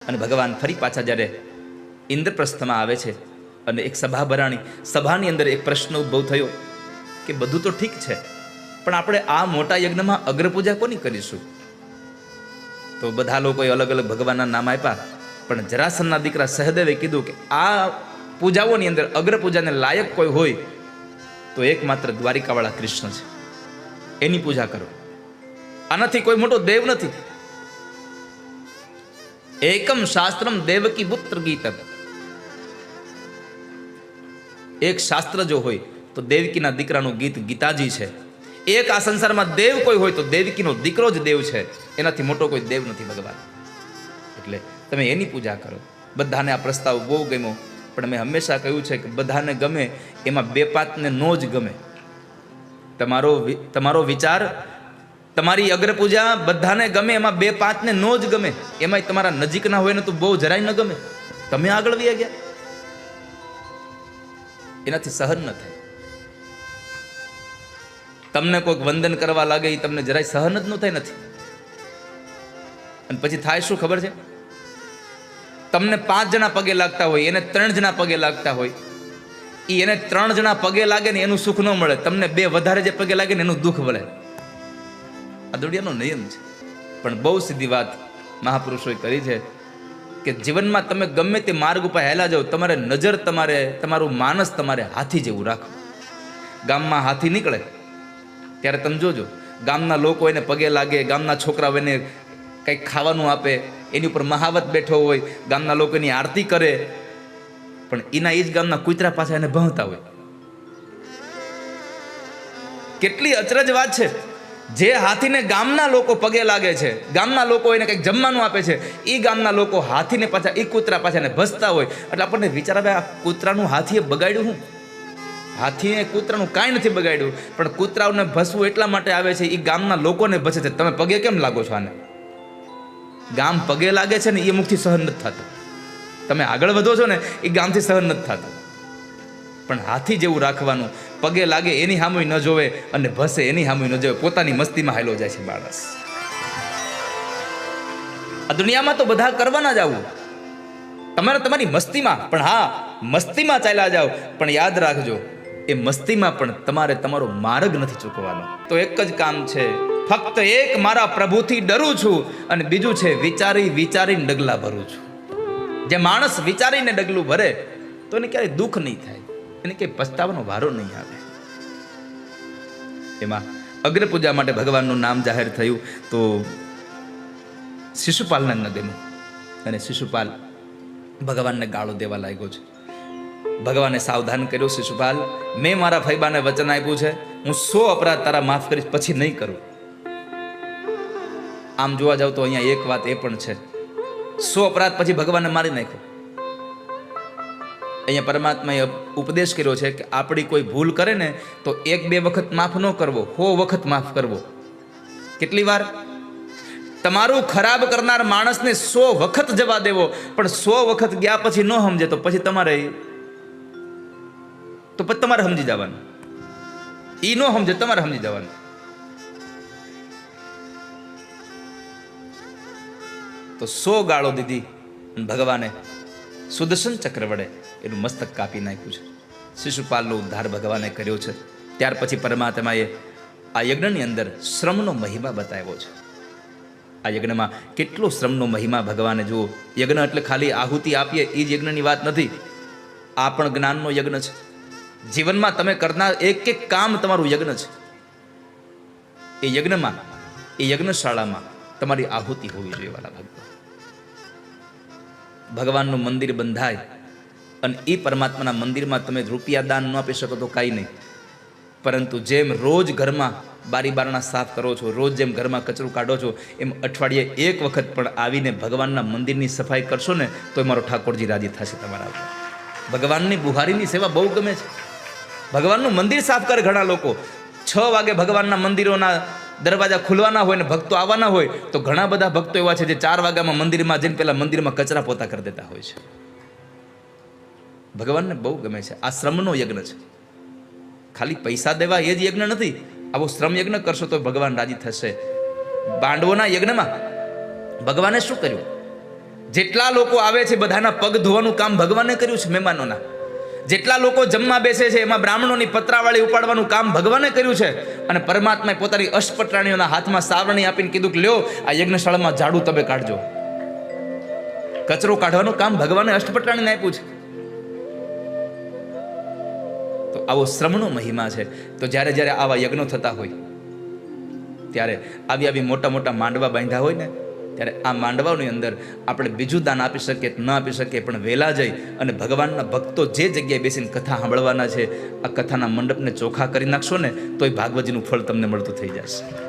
અને ભગવાન ફરી પાછા જ્યારે ઇન્દ્રપ્રસ્થમાં આવે છે અને એક સભા ભરાણી, સભાની અંદર એક પ્રશ્ન ઉદ્ભવ થયો કે બધું તો ઠીક છે, પણ આપણે આ મોટા યજ્ઞમાં અગ્રપૂજા કોની કરીશું? તો બધા લોકોએ અલગ અલગ ભગવાનના નામ આપ્યા, પણ જરાસંધના દીકરા સહદેવે કીધું કે આ પૂજાઓની અંદર અગ્રપૂજાને લાયક કોઈ હોય તો એકમાત્ર દ્વારિકાવાળા કૃષ્ણ છે, એની પૂજા કરો. આનાથી કોઈ મોટો દેવ નથી. એકમ શાસ્ત્રમ દેવકી પુત્ર ગીતમ. એક શાસ્ત્ર જો હોય તો દેવકીના દીકરાનું ગીત ગીતાજી છે. એક આ સંસારમાં દેવ કોઈ હોય તો દેવકીનો દીકરો જ દેવ છે, એનાથી મોટો કોઈ દેવ નથી ભગવાન. એટલે તમે એની પૂજા કરો. બધાને આ પ્રસ્તાવ બહુ ગમ્યો, પણ મેં હંમેશા કહ્યું છે કે બધાને ગમે એમાં બે પાંચને નો જ ગમે. તમારો વિચાર, તમારી અગ્રપૂજા બધાને ગમે, એમાં બે પાંચને નો જ ગમે. એમાંય તમારા નજીકના હોય ને તો બહુ જરાય ન ગમે. તમે આગળ વહી ગયા, એનાથી સહન ન થાય. તમને કોઈક વંદન કરવા લાગે એ તમને જરાય સહન જ ન થાય નથી. અને પછી થાય શું ખબર છે? તમને 5 જણા પગે લાગતા હોય, એને 3 જણા પગે લાગતા હોય, એને 3 જણા પગે લાગે ને એનું સુખ ન મળે, તમને 2 વધારે જે પગે લાગે ને એનું દુઃખ મળે. આ દુનિયાનો નિયમ છે. પણ બહુ સીધી વાત મહાપુરુષોએ કરી છે કે જીવનમાં તમે ગમે તે માર્ગ ઉપર હેલા જાઓ, તમારે નજર, તમારું માનસ તમારે હાથી જેવું રાખો. ગામમાં હાથી નીકળે ત્યારે તમે જોજો, ગામના લોકો એને પગે લાગે, ગામના છોકરાઓ એને કંઈક ખાવાનું આપે, એની ઉપર મહાવત બેઠો હોય, ગામના લોકો એની આરતી કરે, પણ એના એ જ ગામના કૂતરા પાછા એને ભણતા હોય. કેટલી અચરજ વાત છે! જે હાથીને ગામના લોકો પગે લાગે છે, ગામના લોકો એને કંઈક જમવાનું આપે છે, એ ગામના લોકો હાથીને પાછા, એ કૂતરા પાછા એને ભસતા હોય. એટલે આપણને વિચાર આવે, આ કૂતરાનું હાથીએ બગાડ્યું હું? હાથીએ કૂતરાનું કાંઈ નથી બગાડ્યું, પણ કૂતરાઓને ભસવું એટલા માટે આવે છે, એ ગામના લોકોને ભસે છે. તમે પગે કેમ લાગો છો આને? ગામ પગે લાગે છે ને એ મુખથી સહન નથી થતું. તમે આગળ વધો છો ને એ ગામથી સહન નથી થતું. પણ હાથી જેવું રાખવાનું, પગે લાગે એની સામે ન જોવે અને ભસે એની સામે ન જોવે, પોતાની મસ્તીમાં હાલો જાય છે માણસ. આ દુનિયામાં તો બધા કરવાના જ આવું, તમારે તમારી મસ્તીમાં. પણ હા, મસ્તીમાં ચાલ્યા જાઓ, પણ યાદ રાખજો એ મસ્તીમાં પણ તમારે તમારો માર્ગ નથી ચૂકવાનો. તો એક જ કામ છે, ફક્ત એક મારા પ્રભુથી ડરું છું, અને બીજું છે વિચારી વિચારીને ડગલા ભરું છું. જે માણસ વિચારીને ડગલું ભરે તો એને ક્યારેય દુઃખ નહીં થાય, એને ક્યાંય પસ્તાવાનો વારો નહીં આવે. એમાં અગ્રપૂજા માટે ભગવાનનું નામ જાહેર થયું તો શિશુપાલને ન ગમ્યું, અને શિશુપાલ ભગવાનને ગાળો દેવા લાગ્યો છે. ભગવાને સાવધાન કર્યો, શિશુપાલ, મેં મારા ફૈબાને વચન આપ્યું છે, હું 100 અપરાધ તારા માફ કરીશ, પછી નહીં કરું. આમ જોવા જાવ તો અહીંયા એક વાત એ પણ છે, 100 અપરાધ પછી ભગવાનને મારી નાખ્યો. અહીંયા પરમાત્માએ ઉપદેશ કર્યો છે કે આપણી કોઈ ભૂલ કરે ને તો 1-2 વખત માફ ન કરવો, 100 વખત માફ કરવો. કેટલી વાર? તમારું ખરાબ કરનાર માણસને 100 વખત જવા દેવો, પણ 100 વખત ગયા પછી ન સમજે તો પછી તમારે સમજી જવાનું. ઈ ન સમજે તમારે સમજી જવાનું. તો 100 ગાળો દીધી, ભગવાને સુદર્શન ચક્ર વડે એનું મસ્તક કાપી નાખ્યું છે. શિશુપાલનો ઉદ્ધાર ભગવાને કર્યો છે. ત્યાર પછી પરમાત્માએ આ યજ્ઞની અંદર શ્રમનો મહિમા બતાવ્યો છે. આ યજ્ઞમાં કેટલો શ્રમનો મહિમા ભગવાને જુઓ. યજ્ઞ એટલે ખાલી આહુતિ આપીએ એ જ યજ્ઞની વાત નથી, આ પણ જ્ઞાનનો યજ્ઞ છે. જીવનમાં તમે કરનાર એક એક કામ તમારું યજ્ઞ છે. એ યજ્ઞમાં, એ યજ્ઞશાળામાં તમારી આહુતિ હોવી જોઈએ વાલા ભક્તો. ભગવાનનું મંદિર બંધાય અને એ પરમાત્માના મંદિરમાં તમે રૂપિયા દાન ન આપી શકો તો કાંઈ નહીં, પરંતુ જેમ રોજ ઘરમાં બારી બારણા સાફ કરો છો, રોજ જેમ ઘરમાં કચરું કાઢો છો, એમ અઠવાડિયે 1 વખત પણ આવીને ભગવાનના મંદિરની સફાઈ કરશો ને તો મારો ઠાકોરજી રાજી થશે તમારા ઉપર. ભગવાનની બુહારીની સેવા બહુ ગમે છે. ભગવાનનું મંદિર સાફ કરે ઘણા લોકો. 6 વાગે ભગવાનના મંદિરોના દરવાજા ખુલવાના હોય ને ભક્તો આવવાના હોય તો ઘણા બધા ભક્તો એવા છે જે 4 વાગ્યામાં મંદિરમાં જઈને પહેલા મંદિરમાં કચરા પોતા કરી દેતા હોય છે. ભગવાનને બહુ ગમે છે. આ શ્રમનો યજ્ઞ છે. ખાલી પૈસા દેવા એ જ યજ્ઞ નથી. આવો શ્રમ યજ્ઞ કરશો તો ભગવાન રાજી થશે. પાંડવોના યજ્ઞમાં ભગવાને શું કર્યું? જેટલા લોકો આવે છે બધાના પગ ધોવાનું કામ ભગવાને કર્યું છે મહેમાનોના. જેટલા લોકો જમવા બેસે છે એમાં બ્રાહ્મણોની પતરાવાળી ઉપાડવાનું કામ ભગવાને કર્યું છે. અને પરમાત્માએ પોતાની અષ્ટપટાણીઓના હાથમાં સાવરણી આપીને કીધું કે લ્યો આ યજ્ઞશાળામાં ઝાડુ તમે કાઢજો. કચરો કાઢવાનું કામ ભગવાને અષ્ટપટાણીને આપ્યું છે. તો આવો શ્રમનો મહિમા છે. તો જ્યારે જ્યારે આવા યજ્ઞો થતા હોય ત્યારે આવી મોટા મોટા માંડવા બાંધ્યા હોય ને ત્યારે આ માંડવાની અંદર આપણે બીજું દાન આપી શકીએ ન આપી શકીએ, પણ વહેલા જઈ અને ભગવાનના ભક્તો જે જગ્યાએ બેસીને કથા સાંભળવાના છે આ કથાના મંડપને ચોખ્ખા કરી નાખશો ને તોય ભાગવતજીનું ફળ તમને મળતું થઈ જશે.